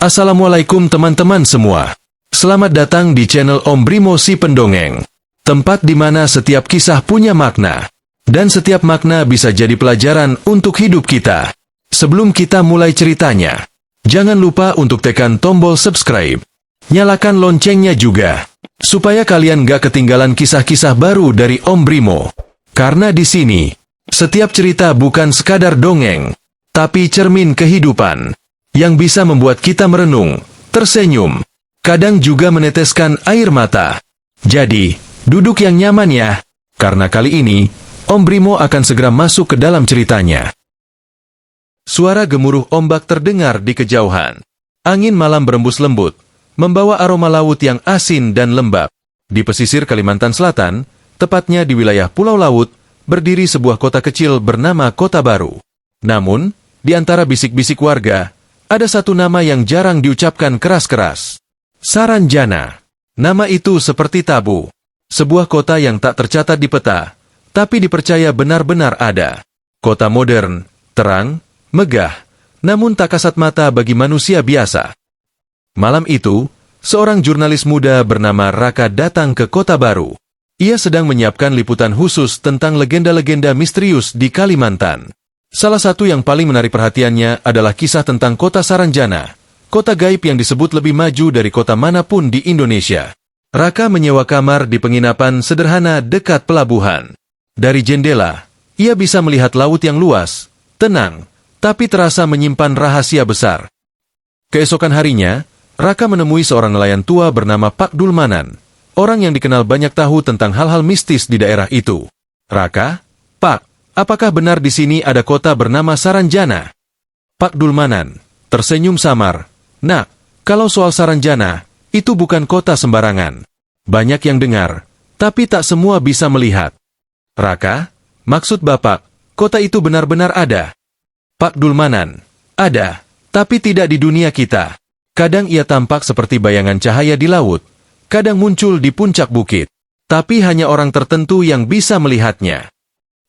Assalamualaikum teman-teman semua. Selamat datang di channel Om Brimo si Pendongeng. Tempat di mana setiap kisah punya makna. Dan setiap makna bisa jadi pelajaran untuk hidup kita. Sebelum kita mulai ceritanya, jangan lupa untuk tekan tombol subscribe. Nyalakan loncengnya juga, supaya kalian gak ketinggalan kisah-kisah baru dari Om Brimo. Karena di sini, setiap cerita bukan sekadar dongeng, tapi cermin kehidupan, yang bisa membuat kita merenung, tersenyum, kadang juga meneteskan air mata. Jadi, duduk yang nyaman ya, karena kali ini, Om Brimo akan segera masuk ke dalam ceritanya. Suara gemuruh ombak terdengar di kejauhan. Angin malam berembus lembut, membawa aroma laut yang asin dan lembab. Di pesisir Kalimantan Selatan, tepatnya di wilayah Pulau Laut, berdiri sebuah kota kecil bernama Kota Baru. Namun, di antara bisik-bisik warga, ada satu nama yang jarang diucapkan keras-keras. Saranjana. Nama itu seperti tabu. Sebuah kota yang tak tercatat di peta, tapi dipercaya benar-benar ada. Kota modern, terang, megah, namun tak kasat mata bagi manusia biasa. Malam itu, seorang jurnalis muda bernama Raka datang ke Kota Baru. Ia sedang menyiapkan liputan khusus tentang legenda-legenda misterius di Kalimantan. Salah satu yang paling menarik perhatiannya adalah kisah tentang kota Saranjana, kota gaib yang disebut lebih maju dari kota manapun di Indonesia. Raka menyewa kamar di penginapan sederhana dekat pelabuhan. Dari jendela, ia bisa melihat laut yang luas, tenang, tapi terasa menyimpan rahasia besar. Keesokan harinya, Raka menemui seorang nelayan tua bernama Pak Dulmanan, orang yang dikenal banyak tahu tentang hal-hal mistis di daerah itu. Raka, Pak, apakah benar di sini ada kota bernama Saranjana? Pak Dulmanan tersenyum samar. Nak, kalau soal Saranjana, itu bukan kota sembarangan. Banyak yang dengar, tapi tak semua bisa melihat. Raka, maksud Bapak, kota itu benar-benar ada? Pak Dulmanan, ada, tapi tidak di dunia kita. Kadang ia tampak seperti bayangan cahaya di laut, kadang muncul di puncak bukit, tapi hanya orang tertentu yang bisa melihatnya.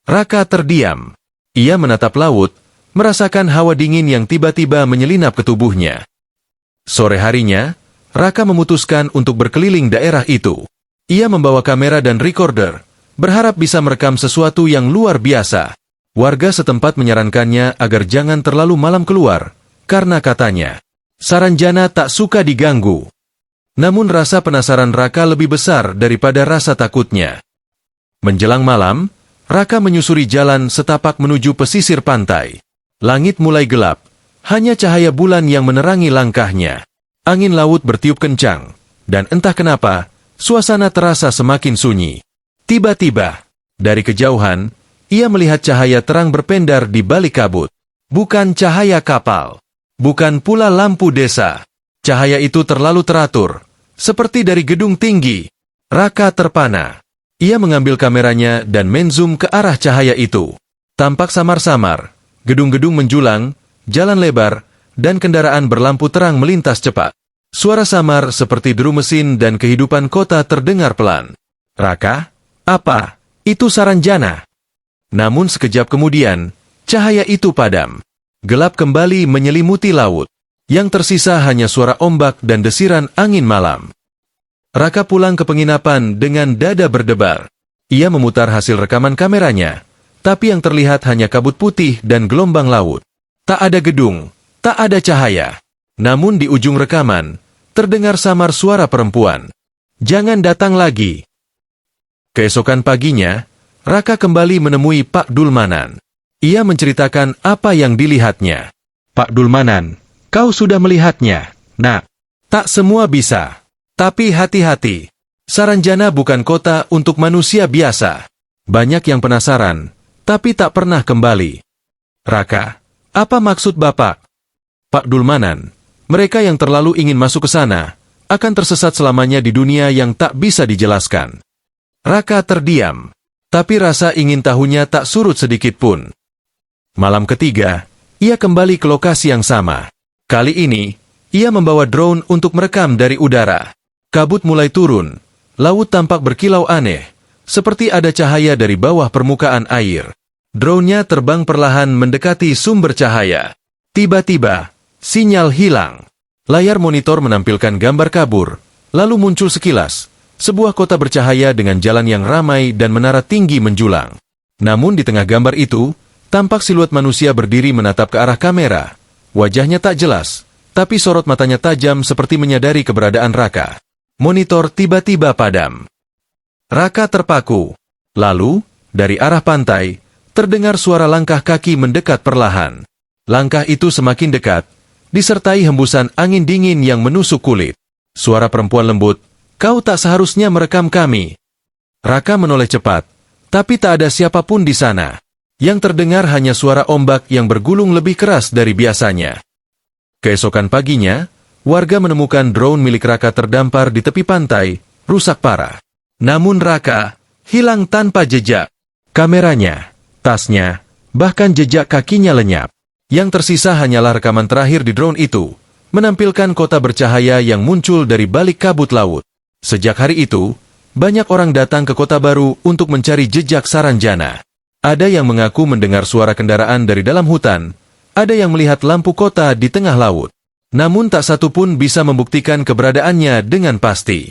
Raka terdiam. Ia menatap laut, merasakan hawa dingin yang tiba-tiba menyelinap ke tubuhnya. Sore harinya, Raka memutuskan untuk berkeliling daerah itu. Ia membawa kamera dan recorder, berharap bisa merekam sesuatu yang luar biasa. Warga setempat menyarankannya agar jangan terlalu malam keluar, karena katanya, Saranjana tak suka diganggu. Namun rasa penasaran Raka lebih besar daripada rasa takutnya. Menjelang malam, Raka menyusuri jalan setapak menuju pesisir pantai. Langit mulai gelap, hanya cahaya bulan yang menerangi langkahnya. Angin laut bertiup kencang, dan entah kenapa, suasana terasa semakin sunyi. Tiba-tiba, dari kejauhan, ia melihat cahaya terang berpendar di balik kabut. Bukan cahaya kapal, bukan pula lampu desa. Cahaya itu terlalu teratur, seperti dari gedung tinggi. Raka terpana. Ia mengambil kameranya dan menzoom ke arah cahaya itu. Tampak samar-samar, gedung-gedung menjulang, jalan lebar, dan kendaraan berlampu terang melintas cepat. Suara samar seperti deru mesin dan kehidupan kota terdengar pelan. Raka, apa? Itu Saranjana. Namun sekejap kemudian, cahaya itu padam. Gelap kembali menyelimuti laut. Yang tersisa hanya suara ombak dan desiran angin malam. Raka pulang ke penginapan dengan dada berdebar. Ia memutar hasil rekaman kameranya, tapi yang terlihat hanya kabut putih dan gelombang laut. Tak ada gedung, tak ada cahaya. Namun di ujung rekaman, terdengar samar suara perempuan. Jangan datang lagi. Keesokan paginya, Raka kembali menemui Pak Dulmanan. Ia menceritakan apa yang dilihatnya. Pak Dulmanan, kau sudah melihatnya, Nak. Tak semua bisa. Tapi hati-hati. Saranjana bukan kota untuk manusia biasa. Banyak yang penasaran, tapi tak pernah kembali. Raka, apa maksud Bapak? Pak Dulmanan, mereka yang terlalu ingin masuk ke sana, akan tersesat selamanya di dunia yang tak bisa dijelaskan. Raka terdiam, tapi rasa ingin tahunya tak surut sedikit pun. Malam ketiga, ia kembali ke lokasi yang sama. Kali ini, ia membawa drone untuk merekam dari udara. Kabut mulai turun, laut tampak berkilau aneh, seperti ada cahaya dari bawah permukaan air. Drone-nya terbang perlahan mendekati sumber cahaya. Tiba-tiba, sinyal hilang. Layar monitor menampilkan gambar kabur, lalu muncul sekilas, sebuah kota bercahaya dengan jalan yang ramai dan menara tinggi menjulang. Namun di tengah gambar itu, tampak siluet manusia berdiri menatap ke arah kamera. Wajahnya tak jelas, tapi sorot matanya tajam seperti menyadari keberadaan Raka. Monitor tiba-tiba padam. Raka terpaku. Lalu, dari arah pantai, terdengar suara langkah kaki mendekat perlahan. Langkah itu semakin dekat, disertai hembusan angin dingin yang menusuk kulit. Suara perempuan lembut, "Kau tak seharusnya merekam kami." Raka menoleh cepat, tapi tak ada siapapun di sana. Yang terdengar hanya suara ombak yang bergulung lebih keras dari biasanya. Keesokan paginya, warga menemukan drone milik Raka terdampar di tepi pantai, rusak parah. Namun Raka hilang tanpa jejak. Kameranya, tasnya, bahkan jejak kakinya lenyap. Yang tersisa hanyalah rekaman terakhir di drone itu, menampilkan kota bercahaya yang muncul dari balik kabut laut. Sejak hari itu, banyak orang datang ke kota baru untuk mencari jejak Saranjana. Ada yang mengaku mendengar suara kendaraan dari dalam hutan, ada yang melihat lampu kota di tengah laut. Namun tak satu pun bisa membuktikan keberadaannya dengan pasti.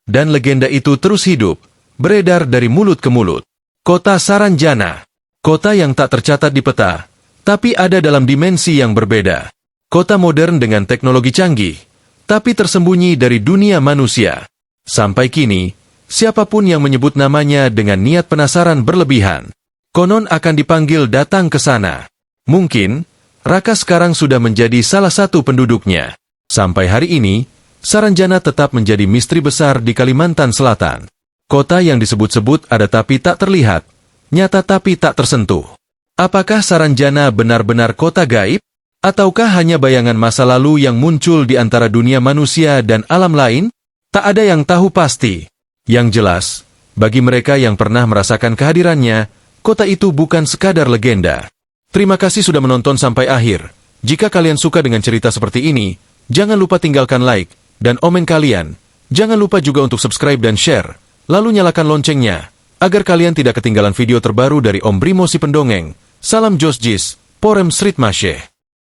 Dan legenda itu terus hidup, beredar dari mulut ke mulut. Kota Saranjana, kota yang tak tercatat di peta, tapi ada dalam dimensi yang berbeda. Kota modern dengan teknologi canggih, tapi tersembunyi dari dunia manusia. Sampai kini, siapapun yang menyebut namanya dengan niat penasaran berlebihan, konon akan dipanggil datang ke sana. Mungkin, Raka sekarang sudah menjadi salah satu penduduknya. Sampai hari ini, Saranjana tetap menjadi misteri besar di Kalimantan Selatan. Kota yang disebut-sebut ada tapi tak terlihat, nyata tapi tak tersentuh. Apakah Saranjana benar-benar kota gaib? Ataukah hanya bayangan masa lalu yang muncul di antara dunia manusia dan alam lain? Tak ada yang tahu pasti. Yang jelas, bagi mereka yang pernah merasakan kehadirannya, kota itu bukan sekadar legenda. Terima kasih sudah menonton sampai akhir. Jika kalian suka dengan cerita seperti ini, jangan lupa tinggalkan like dan komen kalian. Jangan lupa juga untuk subscribe dan share, lalu nyalakan loncengnya, agar kalian tidak ketinggalan video terbaru dari Om Brimo si Pendongeng. Salam Josjis, Porem Srit Masyeh.